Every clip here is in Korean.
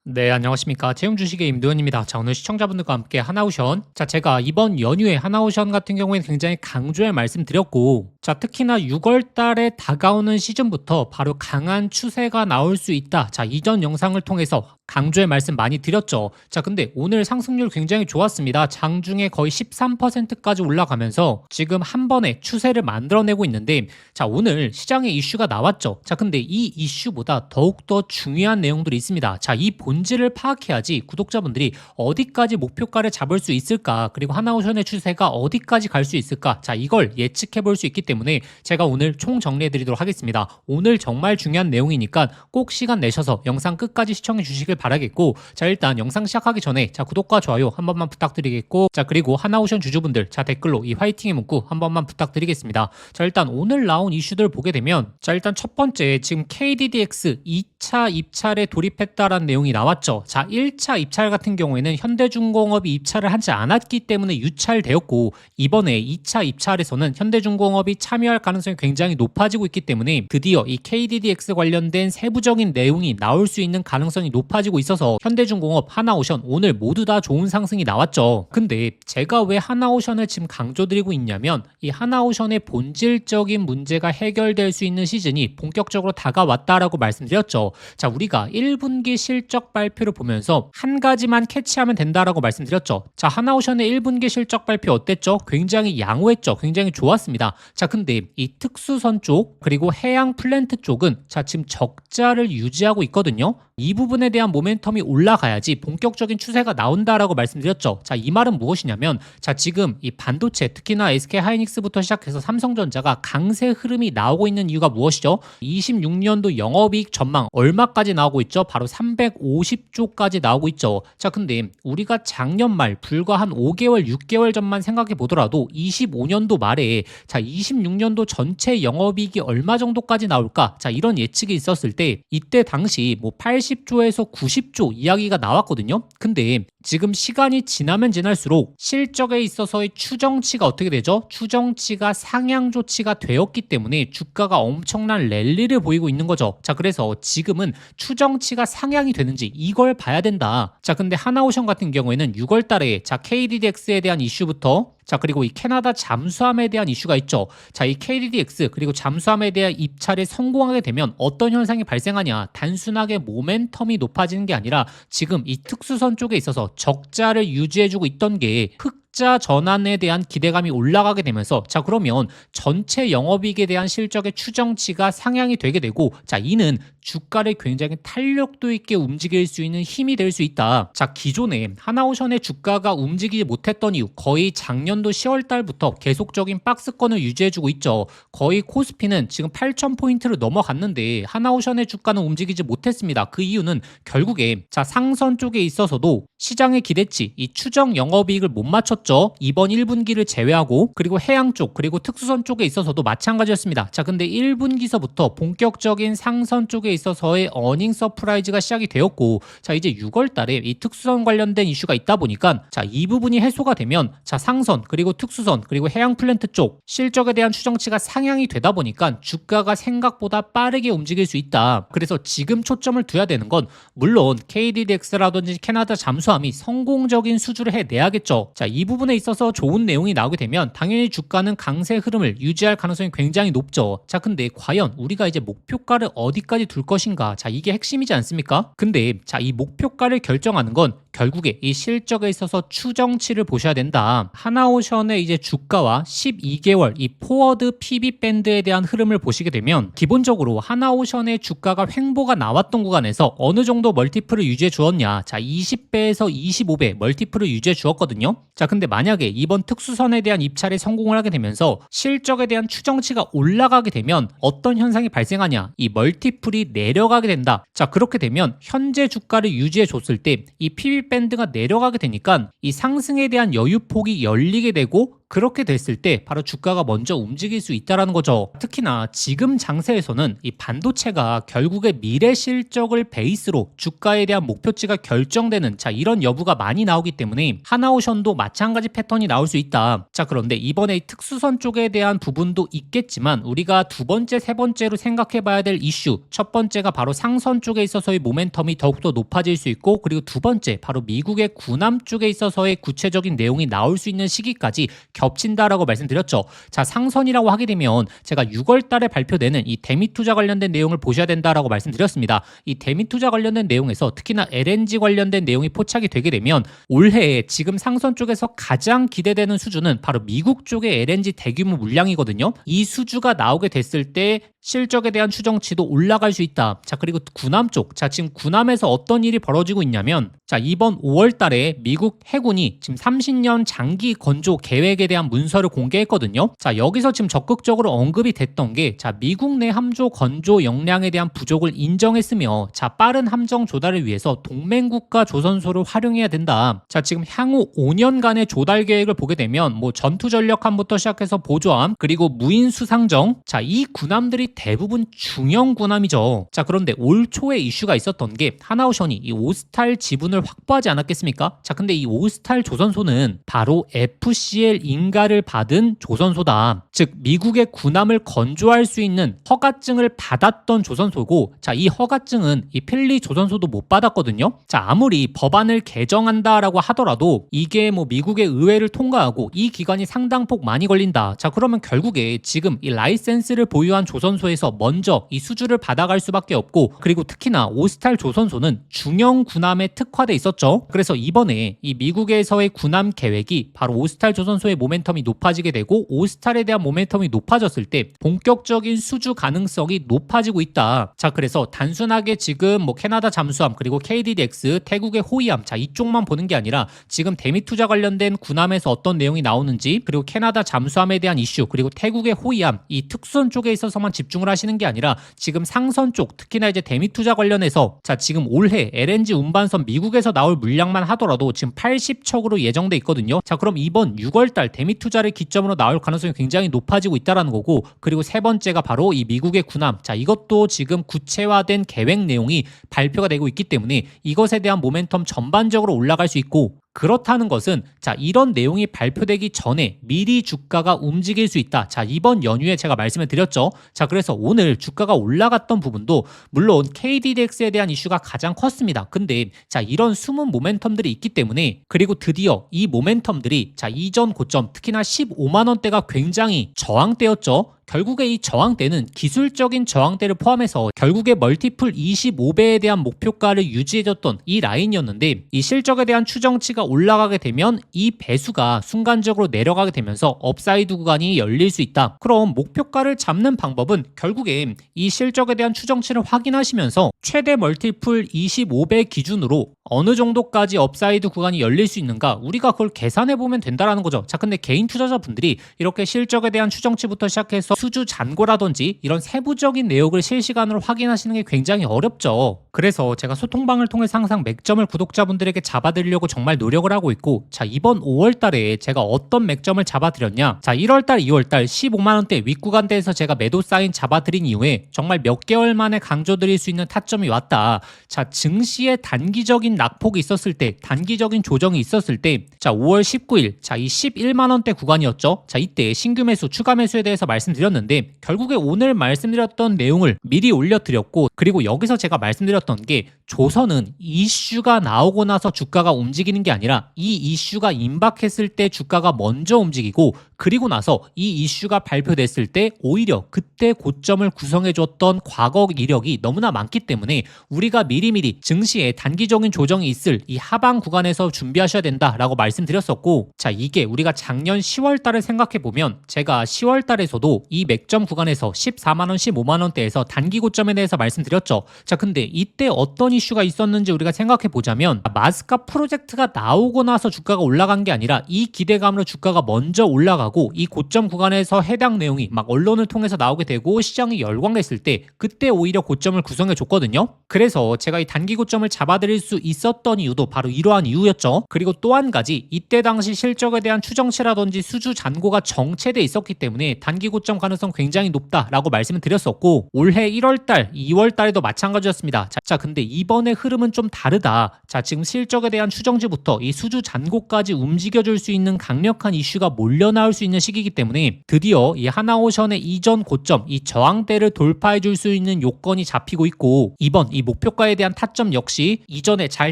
네, 안녕하십니까. 채용 주식의 임도현입니다. 자, 오늘 시청자분들과 함께 하나오션. 자, 제가 이번 연휴에 하나오션 같은 경우에는 굉장히 강조해 말씀드렸고, 자, 특히나 6월 달에 다가오는 시즌부터 바로 강한 추세가 나올 수 있다. 자, 이전 영상을 통해서 강조의 말씀 많이 드렸죠. 자, 근데 오늘 상승률 굉장히 좋았습니다. 장중에 거의 13%까지 올라가면서 지금 한 번에 추세를 만들어내고 있는데, 자, 오늘 시장에 이슈가 나왔죠. 자, 근데 이 이슈보다 더욱더 중요한 내용들이 있습니다. 자, 이 본질을 파악해야지 구독자분들이 어디까지 목표가를 잡을 수 있을까, 그리고 하나오션의 추세가 어디까지 갈 수 있을까, 자, 이걸 예측해 볼 수 있기 때문에 제가 오늘 총 정리해 드리도록 하겠습니다. 오늘 정말 중요한 내용이니까 꼭 시간 내셔서 영상 끝까지 시청해 주시길 바라겠고, 자, 일단 영상 시작하기 전에 자, 구독과 좋아요 한 번만 부탁드리겠고, 자, 그리고 하나오션 주주분들 자, 댓글로 이 화이팅의 문구 한 번만 부탁드리겠습니다. 자, 일단 오늘 나온 이슈들 보게 되면, 자, 일단 첫 번째 지금 KDDX 2차 입찰에 돌입했다라는 내용이 나왔죠. 자, 1차 입찰 같은 경우에는 현대중공업이 입찰을 하지 않았기 때문에 유찰되었고, 이번에 2차 입찰에서는 현대중공업이 참여할 가능성이 굉장히 높아지고 있기 때문에 드디어 이 KDDX 관련된 세부적인 내용이 나올 수 있는 가능성이 높아지고 있어서 현대중공업, 하나오션 오늘 모두 다 좋은 상승이 나왔죠. 근데 제가 왜 하나오션을 지금 강조드리고 있냐면, 이 하나오션의 본질적인 문제가 해결될 수 있는 시즌이 본격적으로 다가왔다라고 말씀드렸죠. 자, 우리가 1분기 실적 발표를 보면서 한 가지만 캐치하면 된다라고 말씀드렸죠. 자, 하나오션의 1분기 실적 발표 어땠죠? 굉장히 양호했죠. 굉장히 좋았습니다. 자, 근데 이 특수선 쪽 그리고 해양 플랜트 쪽은 자, 지금 적자를 유지하고 있거든요. 이 부분에 대한 모멘텀이 올라가야지 본격적인 추세가 나온다라고 말씀드렸죠. 자, 이 말은 무엇이냐면, 자, 지금 이 반도체 특히나 SK하이닉스부터 시작해서 삼성전자가 강세 흐름이 나오고 있는 이유가 무엇이죠? 26년도 영업이익 전망 얼마까지 나오고 있죠? 바로 350조까지 나오고 있죠. 자, 근데 우리가 작년 말 불과 한 5개월, 6개월 전만 생각해 보더라도 25년도 말에 자, 26년도 전체 영업이익이 얼마 정도까지 나올까? 자, 이런 예측이 있었을 때 이때 당시 뭐 80조에서 90조 이야기가 나왔거든요. 근데 지금 시간이 지나면 지날수록 실적에 있어서의 추정치가 어떻게 되죠? 추정치가 상향 조치가 되었기 때문에 주가가 엄청난 랠리를 보이고 있는 거죠. 자, 그래서 지금은 추정치가 상향이 되는지 이걸 봐야 된다. 자, 근데 하나오션 같은 경우에는 6월 달에 자, KDDX에 대한 이슈부터, 자, 그리고 이 캐나다 잠수함에 대한 이슈가 있죠. 자, 이 KDDX 그리고 잠수함에 대한 입찰에 성공하게 되면 어떤 현상이 발생하냐? 단순하게 모멘텀이 높아지는 게 아니라 지금 이 특수선 쪽에 있어서 적자를 유지해주고 있던 게 흑자 전환에 대한 기대감이 올라가게 되면서, 자, 그러면 전체 영업이익에 대한 실적의 추정치가 상향이 되게 되고, 자, 이는 주가를 굉장히 탄력도 있게 움직일 수 있는 힘이 될 수 있다. 자, 기존에 하나오션의 주가가 움직이지 못했던 이유, 거의 작년도 10월 달부터 계속적인 박스권을 유지해주고 있죠. 거의 코스피는 지금 8,000포인트를 넘어갔는데 하나오션의 주가는 움직이지 못했습니다. 그 이유는 결국에 자, 상선 쪽에 있어서도 시장의 기대치, 이 추정 영업이익을 못 맞췄죠. 이번 1분기를 제외하고, 그리고 해양 쪽 그리고 특수선 쪽에 있어서도 마찬가지였습니다. 자, 근데 1분기서부터 본격적인 상선 쪽에 있어서의 어닝 서프라이즈가 시작이 되었고, 자, 이제 6월 달에 이 특수선 관련된 이슈가 있다 보니까 자, 이 부분이 해소가 되면 자, 상선 그리고 특수선 그리고 해양 플랜트 쪽 실적에 대한 추정치가 상향이 되다 보니까 주가가 생각보다 빠르게 움직일 수 있다. 그래서 지금 초점을 둬야 되는 건 물론 KDDX라든지 캐나다 잠수함이 성공적인 수주를 해내야겠죠. 자, 이 부분에 있어서 좋은 내용이 나오게 되면 당연히 주가는 강세 흐름을 유지할 가능성이 굉장히 높죠. 자, 근데 과연 우리가 이제 목표가를 어디까지 둘 것인가? 자, 이게 핵심이지 않습니까? 근데 자, 이 목표가를 결정하는 건 결국에 이 실적에 있어서 추정치를 보셔야 된다. 하나오션의 이제 주가와 12개월 이 포워드 PB 밴드에 대한 흐름을 보시게 되면 기본적으로 하나오션의 주가가 횡보가 나왔던 구간에서 어느 정도 멀티플을 유지해 주었냐? 자, 20배에서 25배 멀티플을 유지해 주었거든요. 자, 근데 만약에 이번 특수선에 대한 입찰에 성공을 하게 되면서 실적에 대한 추정치가 올라가게 되면 어떤 현상이 발생하냐? 이 멀티플이 내려가게 된다. 자, 그렇게 되면 현재 주가를 유지해 줬을 때 이 PB 밴드가 내려가게 되니까 이 상승에 대한 여유폭이 열리게 되고, 그렇게 됐을 때 바로 주가가 먼저 움직일 수 있다는 거죠. 특히나 지금 장세에서는 이 반도체가 결국에 미래 실적을 베이스로 주가에 대한 목표치가 결정되는 이런 여부가 많이 나오기 때문에 하나오션도 마찬가지 패턴이 나올 수 있다. 그런데 이번에 특수선 쪽에 대한 부분도 있겠지만 우리가 두 번째, 세 번째로 생각해 봐야 될 이슈, 첫 번째가 바로 상선 쪽에 있어서의 모멘텀이 더욱더 높아질 수 있고, 그리고 두 번째 바로 미국의 군함 쪽에 있어서의 구체적인 내용이 나올 수 있는 시기까지 겹친다라고 말씀드렸죠. 상선이라고 하게 되면 제가 6월 달에 발표되는 이 대미 투자 관련된 내용을 보셔야 된다라고 말씀드렸습니다. 이 대미 투자 관련된 내용에서 특히나 LNG 관련된 내용이 포착이 되게 되면 올해 지금 상선 쪽에서 가장 기대되는 수주는 바로 미국 쪽의 LNG 대규모 물량이거든요. 이 수주가 나오게 됐을 때 실적에 대한 추정치도 올라갈 수 있다. 그리고 군함 쪽, 지금 군함에서 어떤 일이 벌어지고 있냐면 이번 5월 달에 미국 해군이 지금 30년 장기 건조 계획에 대한 문서를 공개했거든요. 여기서 지금 적극적으로 언급이 됐던 게 미국 내 함조 건조 역량에 대한 부족을 인정했으며 빠른 함정 조달을 위해서 동맹국가 조선소를 활용해야 된다. 지금 향후 5년간의 조달 계획을 보게 되면 뭐 전투 전력함부터 시작해서 보조함, 그리고 무인 수상정, 이 군함들이 대부분 중형 군함이죠. 그런데 올 초에 이슈가 있었던 게 하나오션이 이 오스탈 지분을 확보하지 않았겠습니까? 근데 이 오스탈 조선소는 바로 FCL 인가를 받은 조선소다. 즉 미국의 군함을 건조할 수 있는 허가증을 받았던 조선소고, 이 허가증은 이 필리 조선소도 못 받았거든요. 아무리 법안을 개정한다라고 하더라도 이게 뭐 미국의 의회를 통과하고 이 기간이 상당폭 많이 걸린다. 그러면 결국에 지금 이 라이센스를 보유한 조선소에서 먼저 이 수주를 받아갈 수밖에 없고, 그리고 특히나 오스탈 조선소는 중형 군함에 특화돼 있었죠. 그래서 이번에 이 미국에서의 군함 계획이 바로 오스탈 조선소의 모멘텀이 높아지게 되고, 오스탈에 대한 모멘텀이 높아졌을 때 본격적인 수주 가능성이 높아지고 있다. 그래서 단순하게 지금 뭐 캐나다 잠수함, 그리고 KDDX, 태국의 호위함, 이쪽만 보는 게 아니라 지금 대미 투자 관련된 군함에서 어떤 내용이 나오는지, 그리고 캐나다 잠수함에 대한 이슈, 그리고 태국의 호위함, 이 특수선 쪽에 있어서만 집중을 하시는 게 아니라 지금 상선 쪽, 특히나 이제 대미 투자 관련해서 지금 올해 LNG 운반선 미국에서 나올 물량만 하더라도 지금 80척으로 예정돼 있거든요. 그럼 이번 6월달 대미 투자를 기점으로 나올 가능성이 굉장히 높아지고 있다라는 거고, 그리고 세 번째가 바로 이 미국의 군함, 이것도 지금 구체화된 계획 내용이 발표가 되고 있기 때문에 이것에 대한 모멘텀 전반적으로 올라갈 수 있고, 그렇다는 것은 이런 내용이 발표되기 전에 미리 주가가 움직일 수 있다. 이번 연휴에 제가 말씀을 드렸죠. 그래서 오늘 주가가 올라갔던 부분도 물론 KDDX에 대한 이슈가 가장 컸습니다. 근데 이런 숨은 모멘텀들이 있기 때문에, 그리고 드디어 이 모멘텀들이 이전 고점, 특히나 15만 원대가 굉장히 저항대였죠. 결국에 이 저항대는 기술적인 저항대를 포함해서 결국에 멀티플 25배에 대한 목표가를 유지해줬던 이 라인이었는데, 이 실적에 대한 추정치가 올라가게 되면 이 배수가 순간적으로 내려가게 되면서 업사이드 구간이 열릴 수 있다. 그럼 목표가를 잡는 방법은 결국에 이 실적에 대한 추정치를 확인하시면서 최대 멀티플 25배 기준으로 어느 정도까지 업사이드 구간이 열릴 수 있는가, 우리가 그걸 계산해 보면 된다라는 거죠. 근데 개인 투자자분들이 이렇게 실적에 대한 추정치부터 시작해서 수주 잔고라든지 이런 세부적인 내역을 실시간으로 확인하시는 게 굉장히 어렵죠. 그래서 제가 소통방을 통해서 항상 맥점을 구독자분들에게 잡아드리려고 정말 노력을 하고 있고, 이번 5월 달에 제가 어떤 맥점을 잡아드렸냐, 1월 달, 2월 달 15만 원대 윗구간대에서 제가 매도 사인 잡아드린 이후에 정말 몇 개월 만에 강조드릴 수 있는 타점이 왔다. 증시의 단기적인 낙폭이 있었을 때, 단기적인 조정이 있었을 때, 5월 19일, 이 11만 원대 구간이었죠. 이때 신규 매수, 추가 매수에 대해서 말씀드렸는데, 결국에 오늘 말씀드렸던 내용을 미리 올려드렸고, 그리고 여기서 제가 말씀드렸던 게, 조선은 이슈가 나오고 나서 주가가 움직이는 게 아니라 이 이슈가 임박했을 때 주가가 먼저 움직이고, 그리고 나서 이 이슈가 발표됐을 때 오히려 그때 고점을 구성해줬던 과거 이력이 너무나 많기 때문에 우리가 미리미리 증시에 단기적인 조정이 있을 이 하방 구간에서 준비하셔야 된다라고 말씀드렸었고, 이게 우리가 작년 10월 달을 생각해보면 제가 10월 달에서도 이 맥점 구간에서 14만 원, 15만 원대에서 단기 고점에 대해서 말씀드렸죠. 근데 이때 어떤 이슈가 있었는지 우리가 생각해보자면, 마스카 프로젝트가 나오고 나서 주가가 올라간 게 아니라 이 기대감으로 주가가 먼저 올라가고, 이 고점 구간에서 해당 내용이 막 언론을 통해서 나오게 되고 시장이 열광했을 때 그때 오히려 고점을 구성해 줬거든요. 그래서 제가 이 단기 고점을 잡아드릴 수 있었던 이유도 바로 이러한 이유였죠. 그리고 또 한 가지, 이때 당시 실적에 대한 추정치라든지 수주 잔고가 정체돼 있었기 때문에 단기 고점 가능성 굉장히 높다라고 말씀을 드렸었고, 올해 1월달, 2월달에도 마찬가지였습니다. 자, 근데 이번에 흐름은 좀 다르다. 자, 지금 실적에 대한 추정치부터 이 수주 잔고까지 움직여줄 수 있는 강력한 이슈가 몰려 나올 수 있는 시기이기 때문에 드디어 이 하나오션의 이전 고점, 이 저항대를 돌파해줄 수 있는 요건이 잡히고 있고, 이번 이 목표가에 대한 타점 역시 이전에 잘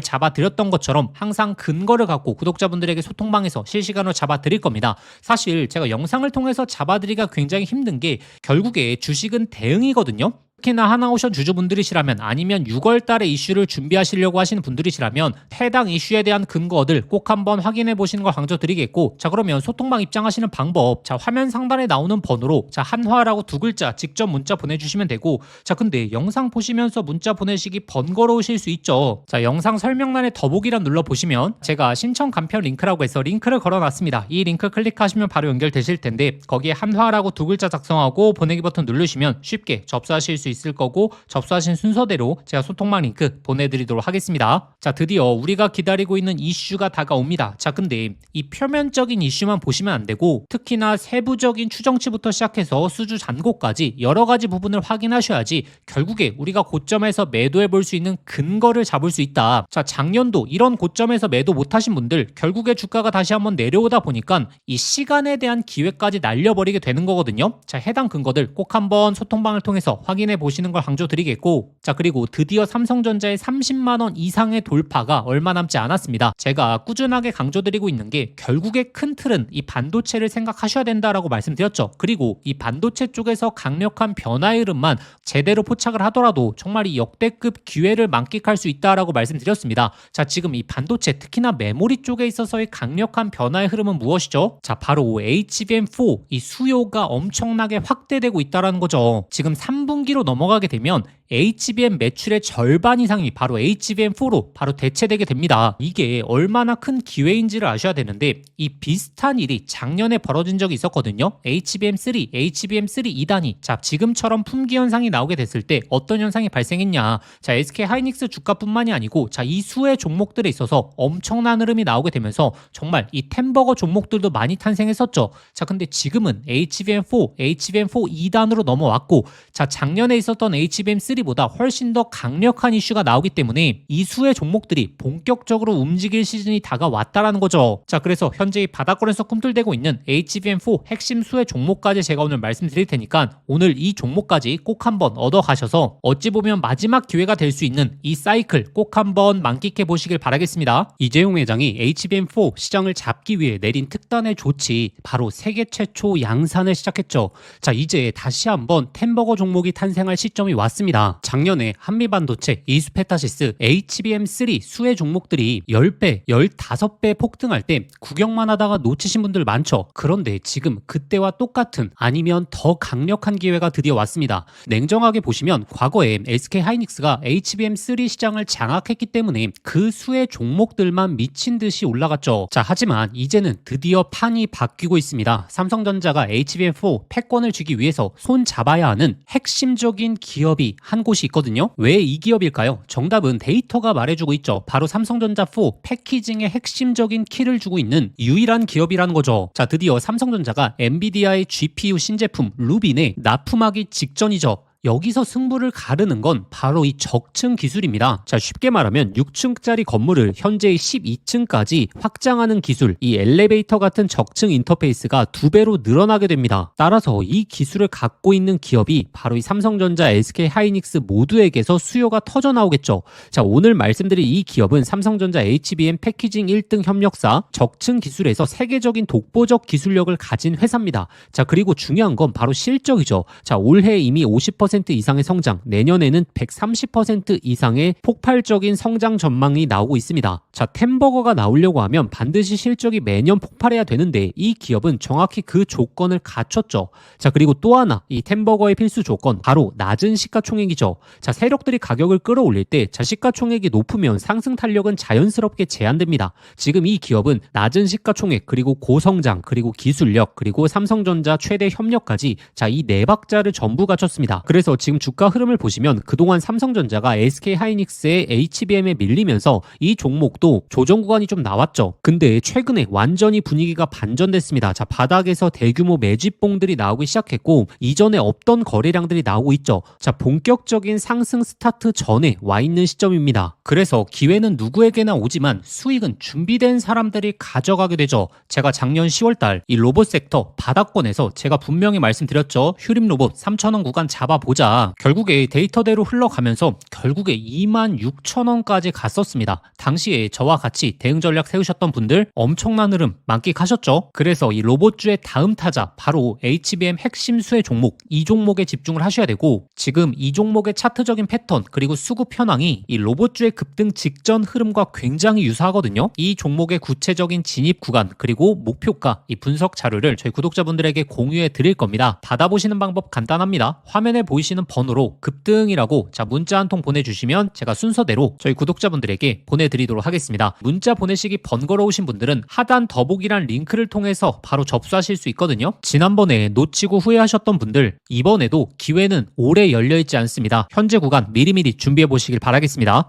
잡아드렸던 것처럼 항상 근거를 갖고 구독자분들에게 소통방에서 실시간으로 잡아드릴 겁니다. 사실 제가 영상을 통해서 잡아드리기가 굉장히 힘든 게 결국에 주식은 대응이거든요. 특히나 하나오션 주주분들이시라면, 아니면 6월달에 이슈를 준비하시려고 하시는 분들이시라면 해당 이슈에 대한 근거들 꼭 한번 확인해 보시는 걸 강조드리겠고, 자, 그러면 소통방 입장하시는 방법, 자, 화면 상단에 나오는 번호로 자, 한화라고 두 글자 직접 문자 보내주시면 되고, 자, 근데 영상 보시면서 문자 보내시기 번거로우실 수 있죠. 자, 영상 설명란에 더보기란 눌러보시면 제가 신청 간편 링크라고 해서 링크를 걸어놨습니다. 이 링크 클릭하시면 바로 연결되실 텐데, 거기에 한화라고 두 글자 작성하고 보내기 버튼 누르시면 쉽게 접수하실 수 있을 거고, 접수하신 순서대로 제가 소통망 링크 보내드리도록 하겠습니다. 자, 드디어 우리가 기다리고 있는 이슈가 다가옵니다. 자, 근데 이 표면적인 이슈만 보시면 안 되고, 특히나 세부적인 추정치부터 시작해서 수주 잔고까지 여러 가지 부분을 확인하셔야지 결국에 우리가 고점에서 매도해 볼 수 있는 근거를 잡을 수 있다. 자, 작년도 이런 고점에서 매도 못하신 분들 결국에 주가가 다시 한번 내려오다 보니까 이 시간에 대한 기회까지 날려버리게 되는 거거든요. 자, 해당 근거들 꼭 한번 소통방을 통해서 확인해 보시는 걸 강조드리겠고, 자, 그리고 드디어 삼성전자의 30만원 이상의 돌파가 얼마 남지 않았습니다. 제가 꾸준하게 강조드리고 있는 게 결국에 큰 틀은 이 반도체를 생각하셔야 된다라고 말씀드렸죠. 그리고 이 반도체 쪽에서 강력한 변화의 흐름만 제대로 포착을 하더라도 정말 이 역대급 기회를 만끽할 수 있다라고 말씀드렸습니다. 자, 지금 이 반도체 특히나 메모리 쪽에 있어서의 강력한 변화의 흐름은 무엇이죠? 자, 바로 HBM4 이 수요가 엄청나게 확대되고 있다라는 거죠. 지금 3분기로 넘어가게 되면 HBM 매출의 절반 이상이 바로 HBM4로 바로 대체되게 됩니다. 이게 얼마나 큰 기회인지를 아셔야 되는데, 이 비슷한 일이 작년에 벌어진 적이 있었거든요. HBM3, HBM3 2단위. 자, 지금처럼 품귀 현상이 나오게 됐을 때 어떤 현상이 발생했냐. 자, SK 하이닉스 주가뿐만이 아니고, 자, 이 수의 종목들에 있어서 엄청난 흐름이 나오게 되면서 정말 이 템버거 종목들도 많이 탄생했었죠. 자, 근데 지금은 HBM4, HBM4 2단으로 넘어왔고, 자, 작년에 있었던 HBM3 보다 훨씬 더 강력한 이슈가 나오기 때문에 이 수의 종목들이 본격적으로 움직일 시즌이 다가왔다라는 거죠. 자, 그래서 현재 이 바닥권에서 꿈틀대고 있는 HBM4 핵심 수의 종목까지 제가 오늘 말씀드릴 테니까 오늘 이 종목까지 꼭 한번 얻어가셔서 어찌 보면 마지막 기회가 될 수 있는 이 사이클 꼭 한번 만끽해 보시길 바라겠습니다. 이재용 회장이 HBM4 시장을 잡기 위해 내린 특단의 조치, 바로 세계 최초 양산을 시작했죠. 자, 이제 다시 한번 템버거 종목이 탄생할 시점이 왔습니다. 작년에 한미반도체, 이수페타시스, HBM3 수의 종목들이 10배, 15배 폭등할 때 구경만 하다가 놓치신 분들 많죠. 그런데 지금 그때와 똑같은, 아니면 더 강력한 기회가 드디어 왔습니다. 냉정하게 보시면 과거에 SK 하이닉스가 HBM3 시장을 장악했기 때문에 그 수의 종목들만 미친 듯이 올라갔죠. 자, 하지만 이제는 드디어 판이 바뀌고 있습니다. 삼성전자가 HBM4 패권을 쥐기 위해서 손 잡아야 하는 핵심적인 기업이 한 곳이 있거든요. 왜 이 기업일까요? 정답은 데이터가 말해주고 있죠. 바로 삼성전자 4 패키징의 핵심적인 키를 주고 있는 유일한 기업이라는 거죠. 자, 드디어 삼성전자가 엔비디아의 GPU 신제품 루빈에 납품하기 직전이죠. 여기서 승부를 가르는 건 바로 이 적층 기술입니다. 자, 쉽게 말하면 6층짜리 건물을 현재의 12층까지 확장하는 기술, 이 엘리베이터 같은 적층 인터페이스가 2배로 늘어나게 됩니다. 따라서 이 기술을 갖고 있는 기업이 바로 이 삼성전자, SK 하이닉스 모두에게서 수요가 터져 나오겠죠. 자, 오늘 말씀드린 이 기업은 삼성전자 HBM 패키징 1등 협력사, 적층 기술에서 세계적인 독보적 기술력을 가진 회사입니다. 자, 그리고 중요한 건 바로 실적이죠. 자, 올해 이미 50% 이상의 성장, 내년에는 130% 이상의 폭발적인 성장 전망이 나오고 있습니다. 자, 템버거가 나오려고 하면 반드시 실적이 매년 폭발해야 되는데 이 기업은 정확히 그 조건을 갖췄죠. 자, 그리고 또 하나, 이 템버거의 필수 조건, 바로 낮은 시가총액이죠. 자, 세력들이 가격을 끌어올릴 때, 자, 시가총액이 높으면 상승 탄력은 자연스럽게 제한됩니다. 지금 이 기업은 낮은 시가총액, 그리고 고성장, 그리고 기술력, 그리고 삼성전자 최대 협력까지, 자, 이 네 박자를 전부 갖췄습니다. 그래서 그래서 지금 주가 흐름을 보시면 그동안 삼성전자가 SK하이닉스의 HBM에 밀리면서 이 종목도 조정 구간이 좀 나왔죠. 근데 최근에 완전히 분위기가 반전됐습니다. 자, 바닥에서 대규모 매집봉들이 나오기 시작했고 이전에 없던 거래량들이 나오고 있죠. 자, 본격적인 상승 스타트 전에 와 있는 시점입니다. 그래서 기회는 누구에게나 오지만 수익은 준비된 사람들이 가져가게 되죠. 제가 작년 10월달 이 로봇 섹터 바닥권에서 제가 분명히 말씀드렸죠. 휴림 로봇 3,000원 구간 잡아보자. 결국에 데이터대로 흘러가면서 결국에 26,000원까지 갔었습니다. 당시에 저와 같이 대응 전략 세우셨던 분들 엄청난 흐름 만끽하셨죠. 그래서 이 로봇주의 다음 타자 바로 HBM 핵심 수혜 종목, 이 종목에 집중을 하셔야 되고, 지금 이 종목의 차트적인 패턴 그리고 수급 현황이 이 로봇주의 급등 직전 흐름과 굉장히 유사하거든요. 이 종목의 구체적인 진입 구간 그리고 목표가, 이 분석 자료를 저희 구독자분들에게 공유해 드릴 겁니다. 받아보시는 방법 간단합니다. 화면에 보이시는 번호로 급등이라고 문자 한 통 보내주시면 제가 순서대로 저희 구독자분들에게 보내드리도록 하겠습니다. 문자 보내시기 번거로우신 분들은 하단 더보기란 링크를 통해서 바로 접수하실 수 있거든요. 지난번에 놓치고 후회하셨던 분들, 이번에도 기회는 오래 열려있지 않습니다. 현재 구간 미리미리 준비해 보시길 바라겠습니다.